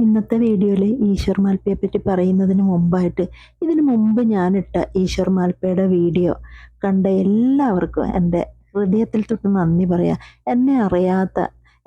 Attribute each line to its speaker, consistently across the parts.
Speaker 1: ഇന്നത്തെ വീഡിയോയിൽ ഈശ്വർ മാൽപ്പയെ പറ്റി പറയുന്നതിന് മുമ്പായിട്ട് ഇതിനു മുമ്പ് ഞാനിട്ട ഈശ്വർ മാൽപ്പയുടെ വീഡിയോ കണ്ട എല്ലാവർക്കും എൻ്റെ ഹൃദയത്തിൽ തൊട്ട് നന്ദി പറയാം. എന്നെ അറിയാത്ത,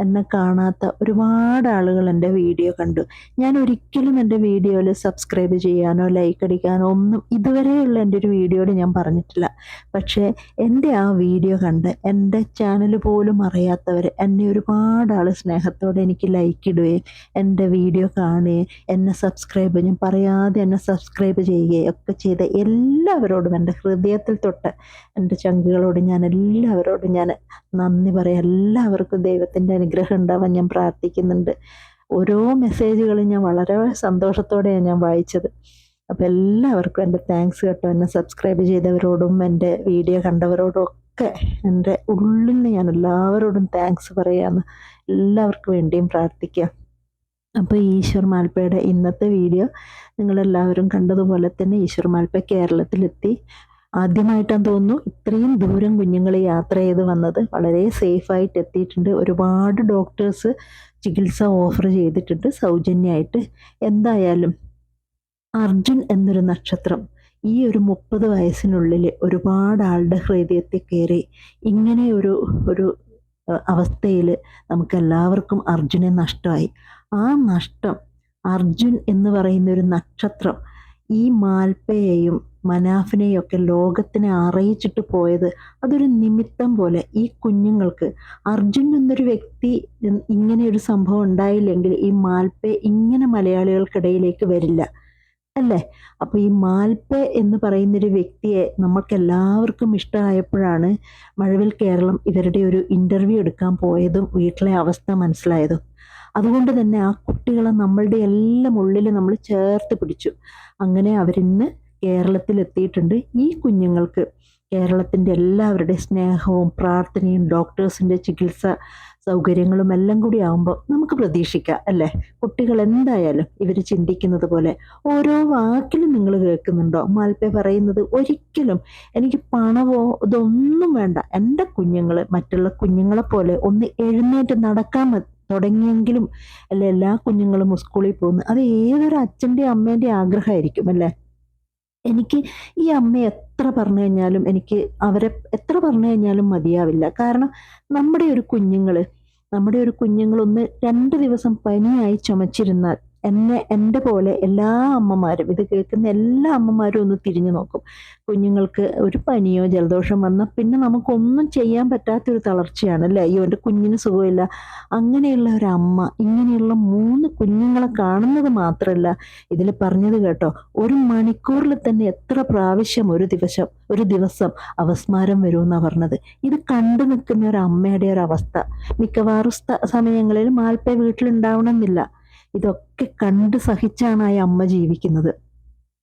Speaker 1: എന്നെ കാണാത്ത ഒരുപാട് ആളുകൾ എൻ്റെ വീഡിയോ കണ്ടു. ഞാൻ ഒരിക്കലും എൻ്റെ വീഡിയോയിൽ സബ്സ്ക്രൈബ് ചെയ്യാനോ ലൈക്ക് അടിക്കാനോ ഒന്നും ഇതുവരെയുള്ള എൻ്റെ ഒരു വീഡിയോയിൽ ഞാൻ പറഞ്ഞിട്ടില്ല. പക്ഷേ എൻ്റെ ആ വീഡിയോ കണ്ട് എൻ്റെ ചാനൽ പോലും അറിയാത്തവർ എന്നെ ഒരുപാട് ആൾ സ്നേഹത്തോടെ എനിക്ക് ലൈക്ക് ഇടുകയും എൻ്റെ വീഡിയോ കാണുകയും എന്നെ സബ്സ്ക്രൈബ്, ഞാൻ പറയാതെ എന്നെ സബ്സ്ക്രൈബ് ചെയ്യുകയും ഒക്കെ ചെയ്ത എല്ലാവരോടും എൻ്റെ ഹൃദയത്തിൽ തൊട്ട് എൻ്റെ ചങ്കുകളോട് ഞാൻ എല്ലാവരോടും ഞാൻ നന്ദി പറയാം. എല്ലാവർക്കും ദൈവത്തിൻ്റെ അനുഗ്രഹം ഉണ്ടാവാൻ ഞാൻ പ്രാർത്ഥിക്കുന്നുണ്ട്. ഓരോ മെസ്സേജുകളും ഞാൻ വളരെ സന്തോഷത്തോടെയാണ് ഞാൻ വായിച്ചത്. അപ്പോൾ എല്ലാവർക്കും എൻ്റെ താങ്ക്സ് കേട്ടോ. എന്നെ സബ്സ്ക്രൈബ് ചെയ്തവരോടും എൻ്റെ വീഡിയോ കണ്ടവരോടും ഒക്കെ എൻ്റെ ഉള്ളിൽ നിന്ന് ഞാൻ എല്ലാവരോടും താങ്ക്സ് പറയാമെന്ന് എല്ലാവർക്കും വേണ്ടിയും പ്രാർത്ഥിക്കാം. അപ്പോൾ ഈശ്വർ മാൽപ്പയുടെ ഇന്നത്തെ വീഡിയോ നിങ്ങളെല്ലാവരും കണ്ടതുപോലെ തന്നെ ഈശ്വർ മാൽപ്പ കേരളത്തിലെത്തി. ആദ്യമായിട്ടാന്ന് തോന്നുന്നു ഇത്രയും ദൂരം കുഞ്ഞുങ്ങൾ യാത്ര ചെയ്ത് വന്നത്. വളരെ സേഫായിട്ട് എത്തിയിട്ടുണ്ട്. ഒരുപാട് ഡോക്ടേഴ്സ് ചികിത്സ ഓഫർ ചെയ്തിട്ടുണ്ട് സൗജന്യമായിട്ട്. എന്തായാലും അർജുൻ എന്നൊരു നക്ഷത്രം ഈ ഒരു 30 വയസ്സിനുള്ളിൽ ഒരുപാട് ആളുടെ ഹൃദയത്തിൽ കയറി. ഇങ്ങനെ ഒരു അവസ്ഥയിൽ നമുക്കെല്ലാവർക്കും അർജുനെ നഷ്ടമായി. ആ നഷ്ടം, അർജുൻ എന്ന് പറയുന്ന ഒരു നക്ഷത്രം ഈ മാൽപ്പയെയും മനാഫിനെയും ഒക്കെ ലോകത്തിനെ അറിയിച്ചിട്ട് പോയത് അതൊരു നിമിത്തം പോലെ ഈ കുഞ്ഞുങ്ങൾക്ക്, അർജുൻ എന്നൊരു വ്യക്തി ഇങ്ങനെ ഒരു സംഭവം ഉണ്ടായില്ലെങ്കിൽ ഈ മാൽപ്പ ഇങ്ങനെ മലയാളികൾക്കിടയിലേക്ക് വരില്ല അല്ലേ. അപ്പോൾ ഈ മാൽപ്പ എന്ന് പറയുന്നൊരു വ്യക്തിയെ നമുക്കെല്ലാവർക്കും ഇഷ്ടമായപ്പോഴാണ് മഴവിൽ കേരളം ഇവരുടെ ഒരു ഇൻ്റർവ്യൂ എടുക്കാൻ പോയതും വീട്ടിലെ അവസ്ഥ മനസ്സിലായതും. അതുകൊണ്ട് തന്നെ ആ കുട്ടികളെ നമ്മളുടെ എല്ലാം ഉള്ളിൽ നമ്മൾ ചേർത്ത് പിടിച്ചു. അങ്ങനെ അവരിന്ന് കേരളത്തിലെത്തിയിട്ടുണ്ട്. ഈ കുഞ്ഞുങ്ങൾക്ക് കേരളത്തിൻ്റെ എല്ലാവരുടെ സ്നേഹവും പ്രാർത്ഥനയും ഡോക്ടേഴ്സിൻ്റെ ചികിത്സ സൗകര്യങ്ങളും എല്ലാം കൂടി ആകുമ്പോൾ നമുക്ക് പ്രതീക്ഷിക്കാം അല്ലേ. കുട്ടികൾ എന്തായാലും ഇവർ ചിന്തിക്കുന്നത് പോലെ ഓരോ വാക്കിലും നിങ്ങൾ കേൾക്കുന്നുണ്ടോ മാൽപ്പ പറയുന്നത്? ഒരിക്കലും എനിക്ക് പണമോ ഇതൊന്നും വേണ്ട, എൻ്റെ കുഞ്ഞുങ്ങൾ മറ്റുള്ള കുഞ്ഞുങ്ങളെ പോലെ ഒന്ന് എഴുന്നേറ്റ് നടക്കാൻ തുടങ്ങിയെങ്കിലും അല്ലെ എല്ലാ കുഞ്ഞുങ്ങളും സ്കൂളിൽ പോകുന്നു. അത് ഏതൊരു അച്ഛൻ്റെ അമ്മേൻ്റെ ആഗ്രഹമായിരിക്കും അല്ലേ. എനിക്ക് ഈ അമ്മ എത്ര പറഞ്ഞു കഴിഞ്ഞാലും, എനിക്ക് അവരെ എത്ര പറഞ്ഞു കഴിഞ്ഞാലും മതിയാവില്ല. കാരണം നമ്മുടെ ഒരു കുഞ്ഞുങ്ങൾ ഒന്ന് 2 ദിവസം പനിയായി ചുമച്ചിരുന്നാൽ എൻ്റെ പോലെ എല്ലാ അമ്മമാരും, ഇത് കേൾക്കുന്ന എല്ലാ അമ്മമാരും ഒന്ന് തിരിഞ്ഞു നോക്കും. കുഞ്ഞുങ്ങൾക്ക് ഒരു പനിയോ ജലദോഷം വന്നാൽ പിന്നെ നമുക്കൊന്നും ചെയ്യാൻ പറ്റാത്തൊരു തളർച്ചയാണ് അല്ലേ. അയ്യോ എൻ്റെ കുഞ്ഞിന് സുഖമില്ല. അങ്ങനെയുള്ള ഒരു അമ്മ ഇങ്ങനെയുള്ള 3 കുഞ്ഞുങ്ങളെ കാണുന്നത് മാത്രമല്ല, ഇതിൽ പറഞ്ഞത് കേട്ടോ, 1 മണിക്കൂറിൽ തന്നെ എത്ര പ്രാവശ്യം ഒരു ദിവസം അവസ്മാരം വരുമെന്നാണ് പറഞ്ഞത്. ഇത് കണ്ടു നിൽക്കുന്ന ഒരു അമ്മയുടെ ഒരു അവസ്ഥ മിക്കവാറും സമയങ്ങളിൽ മാൽപ്പ വീട്ടിലുണ്ടാവണമെന്നില്ല. ഇതൊക്കെ കണ്ട് സഹിച്ചാണ് ആ അമ്മ ജീവിക്കുന്നത്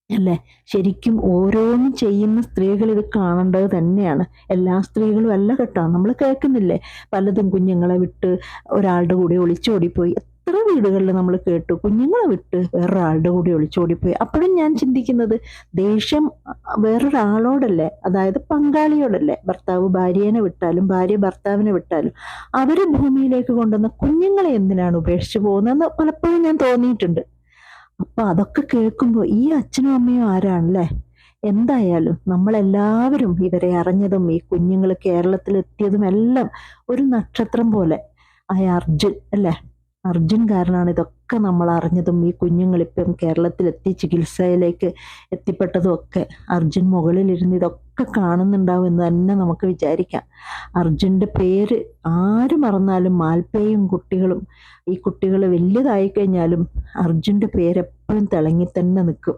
Speaker 1: അല്ലേ. ശരിക്കും ഓരോന്നും ചെയ്യുന്ന സ്ത്രീകൾ ഇത് കാണേണ്ടത് തന്നെയാണ്. എല്ലാ സ്ത്രീകളും അല്ല കേട്ടോ. നമ്മൾ കേൾക്കുന്നില്ലേ പലതും, കുഞ്ഞുങ്ങളെ വിട്ട് ഒരാളുടെ കൂടെ ഒളിച്ചോടിപ്പോയി. എത്ര വീടുകളിൽ നമ്മൾ കേട്ടു, കുഞ്ഞുങ്ങളെ വിട്ട് വേറൊരാളുടെ കൂടെ ഒളിച്ചോടിപ്പോയി. അപ്പോഴും ഞാൻ ചിന്തിക്കുന്നത്, ദേഷ്യം വേറൊരാളോടല്ലേ, അതായത് പങ്കാളിയോടല്ലേ. ഭർത്താവ് ഭാര്യേനെ വിട്ടാലും ഭാര്യ ഭർത്താവിനെ വിട്ടാലും അവരെ ഭൂമിയിലേക്ക് കൊണ്ടുവന്ന കുഞ്ഞുങ്ങളെ എന്തിനാണ് ഉപേക്ഷിച്ച് പോകുന്നതെന്ന് പലപ്പോഴും ഞാൻ തോന്നിയിട്ടുണ്ട്. അപ്പൊ അതൊക്കെ കേൾക്കുമ്പോൾ ഈ അച്ഛനും അമ്മയും ആരാണല്ലേ. എന്തായാലും നമ്മളെല്ലാവരും ഇവരെ അറിഞ്ഞതും ഈ കുഞ്ഞുങ്ങൾ കേരളത്തിലെത്തിയതും എല്ലാം ഒരു നക്ഷത്രം പോലെ ആയ അർജുൻ അല്ലേ. അർജുൻ കാരണമാണ് ഇതൊക്കെ നമ്മൾ അറിഞ്ഞതും ഈ കുഞ്ഞുങ്ങളിപ്പം കേരളത്തിലെത്തി ചികിത്സയിലേക്ക് എത്തിപ്പെട്ടതും ഒക്കെ. അർജുൻ മുകളിലിരുന്ന് ഇതൊക്കെ കാണുന്നുണ്ടാവും എന്ന് തന്നെ നമുക്ക് വിചാരിക്കാം. അർജുൻ്റെ പേര് ആര് മറന്നാലും മാൽപ്പയും കുട്ടികളും, ഈ കുട്ടികൾ വലുതായി കഴിഞ്ഞാലും അർജുൻ്റെ പേര് എപ്പോഴും തിളങ്ങി തന്നെ നിൽക്കും.